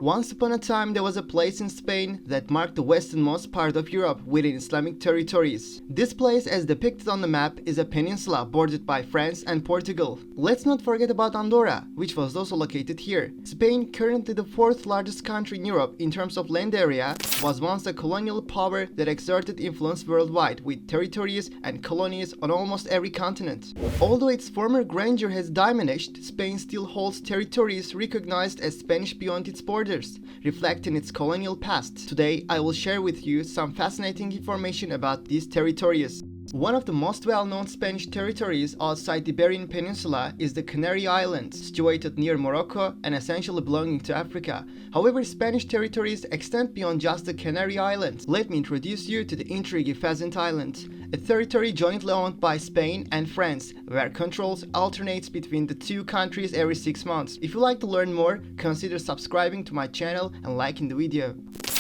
Once upon a time, there was a place in Spain that marked the westernmost part of Europe within Islamic territories. This place, as depicted on the map, is a peninsula bordered by France and Portugal. Let's not forget about Andorra, which was also located here. Spain, currently the fourth largest country in Europe in terms of land area, was once a colonial power that exerted influence worldwide with territories and colonies on almost every continent. Although its former grandeur has diminished, Spain still holds territories recognized as Spanish beyond its borders, reflecting its colonial past. Today, I will share with you some fascinating information about these territories. One of the most well-known Spanish territories outside the Iberian Peninsula is the Canary Islands, situated near Morocco and essentially belonging to Africa. However, Spanish territories extend beyond just the Canary Islands. Let me introduce you to the intriguing Pheasant Island, a territory jointly owned by Spain and France, where controls alternate between the two countries every 6 months. If you'd like to learn more, consider subscribing to my channel and liking the video.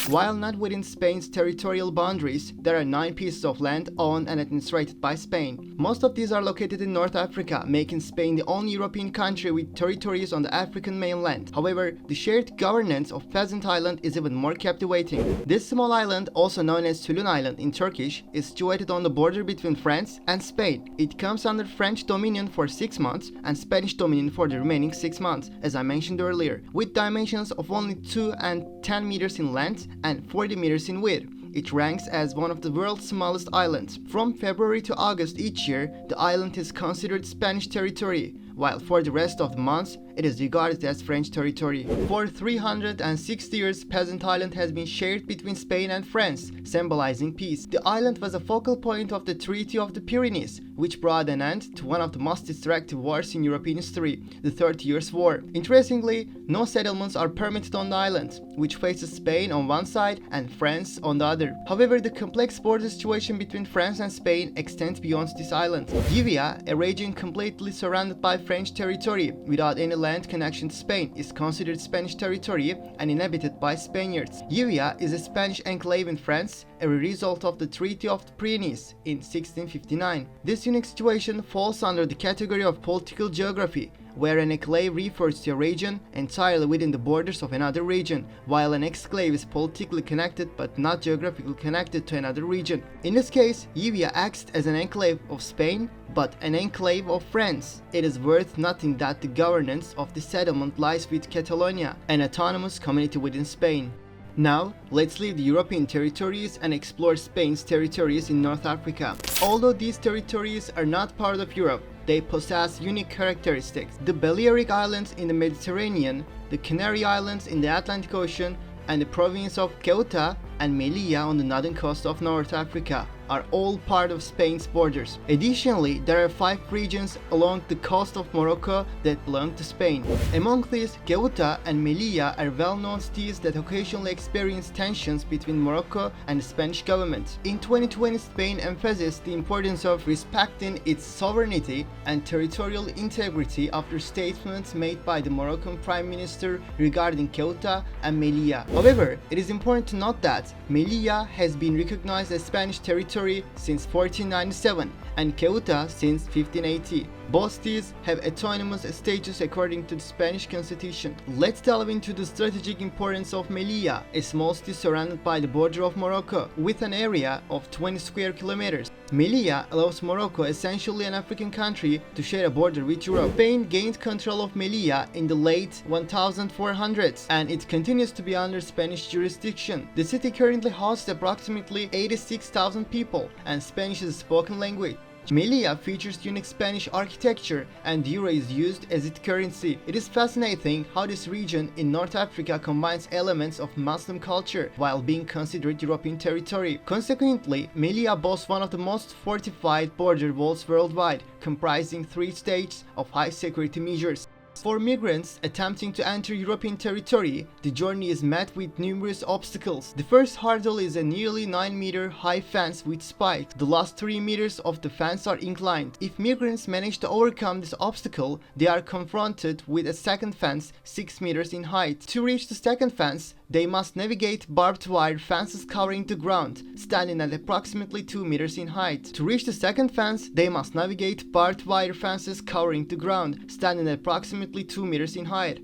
While not within Spain's territorial boundaries, there are 9 pieces of land owned and administrated by Spain. Most of these are located in North Africa, making Spain the only European country with territories on the African mainland. However, the shared governance of Pheasant Island is even more captivating. This small island, also known as Tulun Island in Turkish, is situated on the border between France and Spain. It comes under French dominion for 6 months and Spanish dominion for the remaining 6 months, as I mentioned earlier, with dimensions of only 2 and 10 meters in length and 40 meters in width. It ranks as one of the world's smallest islands. From February to August each year, the island is considered Spanish territory, while for the rest of the months, it is regarded as French territory. For 360 years, Pheasant Island has been shared between Spain and France, symbolizing peace. The island was a focal point of the Treaty of the Pyrenees, which brought an end to one of the most destructive wars in European history, the 30 Years' War. Interestingly, no settlements are permitted on the island, which faces Spain on one side and France on the other. However, the complex border situation between France and Spain extends beyond this island. Livia, a region completely surrounded by French territory without any land connection to Spain, is considered Spanish territory and inhabited by Spaniards. Livia is a Spanish enclave in France, a result of the Treaty of the Pyrenees in 1659. This unique situation falls under the category of political geography, where an enclave refers to a region entirely within the borders of another region, while an exclave is politically connected but not geographically connected to another region. In this case, Livia acts as an enclave of Spain, but an enclave of France. It is worth noting that the governance of the settlement lies with Catalonia, an autonomous community within Spain. Now, let's leave the European territories and explore Spain's territories in North Africa. Although these territories are not part of Europe, they possess unique characteristics. The Balearic Islands in the Mediterranean, the Canary Islands in the Atlantic Ocean, and the province of Ceuta and Melilla on the northern coast of North Africa are all part of Spain's borders. Additionally, there are 5 regions along the coast of Morocco that belong to Spain. Among these, Ceuta and Melilla are well-known cities that occasionally experience tensions between Morocco and the Spanish government. In 2020, Spain emphasized the importance of respecting its sovereignty and territorial integrity after statements made by the Moroccan Prime Minister regarding Ceuta and Melilla. However, it is important to note that Melilla has been recognized as Spanish territory since 1497 and Ceuta since 1580. Both cities have autonomous status according to the Spanish constitution. Let's delve into the strategic importance of Melilla, a small city surrounded by the border of Morocco with an area of 20 square kilometers. Melilla allows Morocco, essentially an African country, to share a border with Europe. Spain gained control of Melilla in the late 1400s and it continues to be under Spanish jurisdiction. The city currently hosts approximately 86,000 people and Spanish is a spoken language. Melilla features unique Spanish architecture and the euro is used as its currency. It is fascinating how this region in North Africa combines elements of Muslim culture while being considered European territory. Consequently, Melilla boasts one of the most fortified border walls worldwide, comprising 3 stages of high security measures. For migrants attempting to enter European territory, the journey is met with numerous obstacles. The first hurdle is a nearly 9-meter high fence with spikes. The last 3 meters of the fence are inclined. If migrants manage to overcome this obstacle, they are confronted with a second fence 6 meters in height. To reach the second fence, they must navigate barbed wire fences covering the ground, standing at approximately 2 meters in height. To reach the second fence, they must navigate barbed wire fences covering the ground, standing at approximately 2 meters in height.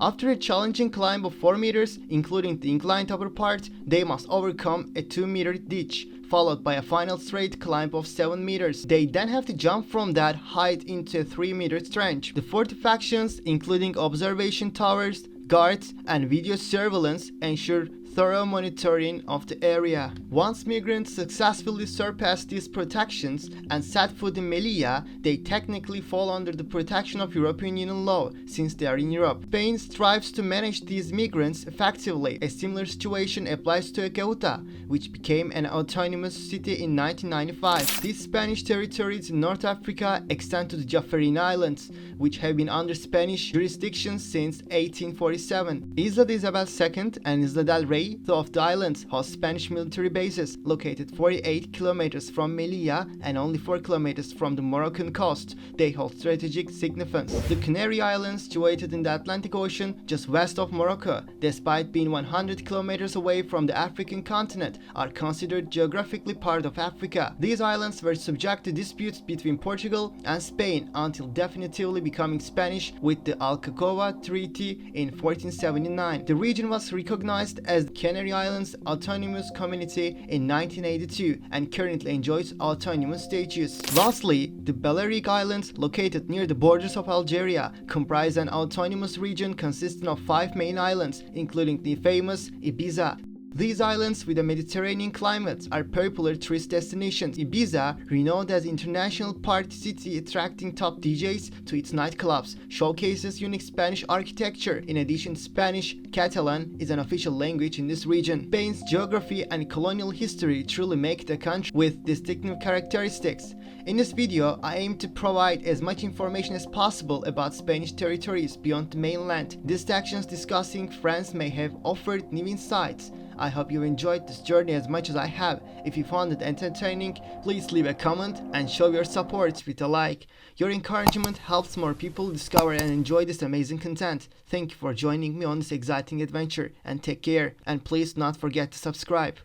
After a challenging climb of 4 meters, including the inclined upper part, they must overcome a 2-meter ditch, followed by a final straight climb of 7 meters. They then have to jump from that height into a 3-meter trench. The fortifications, including observation towers, guards, and video surveillance, ensure thorough monitoring of the area. Once migrants successfully surpass these protections and set foot in Melilla, they technically fall under the protection of European Union law, since they are in Europe. Spain strives to manage these migrants effectively. A similar situation applies to Ceuta, which became an autonomous city in 1995. These Spanish territories in North Africa extend to the Jafferin Islands, which have been under Spanish jurisdiction since 1847. Isla de Isabel II and Isla del Rey, two of the islands, host Spanish military bases located 48 kilometers from Melilla and only 4 kilometers from the Moroccan coast. They hold strategic significance. The Canary Islands, situated in the Atlantic Ocean just west of Morocco, despite being 100 kilometers away from the African continent, are considered geographically part of Africa. These islands were subject to disputes between Portugal and Spain until definitively becoming Spanish with the Alcacoa Treaty in 1479. The region was recognized as the Canary Islands Autonomous Community in 1982 and currently enjoys autonomous status. Lastly, the Balearic Islands, located near the borders of Algeria, comprise an autonomous region consisting of 5 main islands, including the famous Ibiza. These islands with a Mediterranean climate are popular tourist destinations. Ibiza, renowned as international party city attracting top DJs to its nightclubs, showcases unique Spanish architecture. In addition, Spanish, Catalan is an official language in this region. Spain's geography and colonial history truly make the country with distinctive characteristics. In this video, I aim to provide as much information as possible about Spanish territories beyond the mainland. These sections discussing France may have offered new insights. I hope you enjoyed this journey as much as I have. If you found it entertaining, please leave a comment and show your support with a like. Your encouragement helps more people discover and enjoy this amazing content. Thank you for joining me on this exciting adventure, and take care, and please do not forget to subscribe.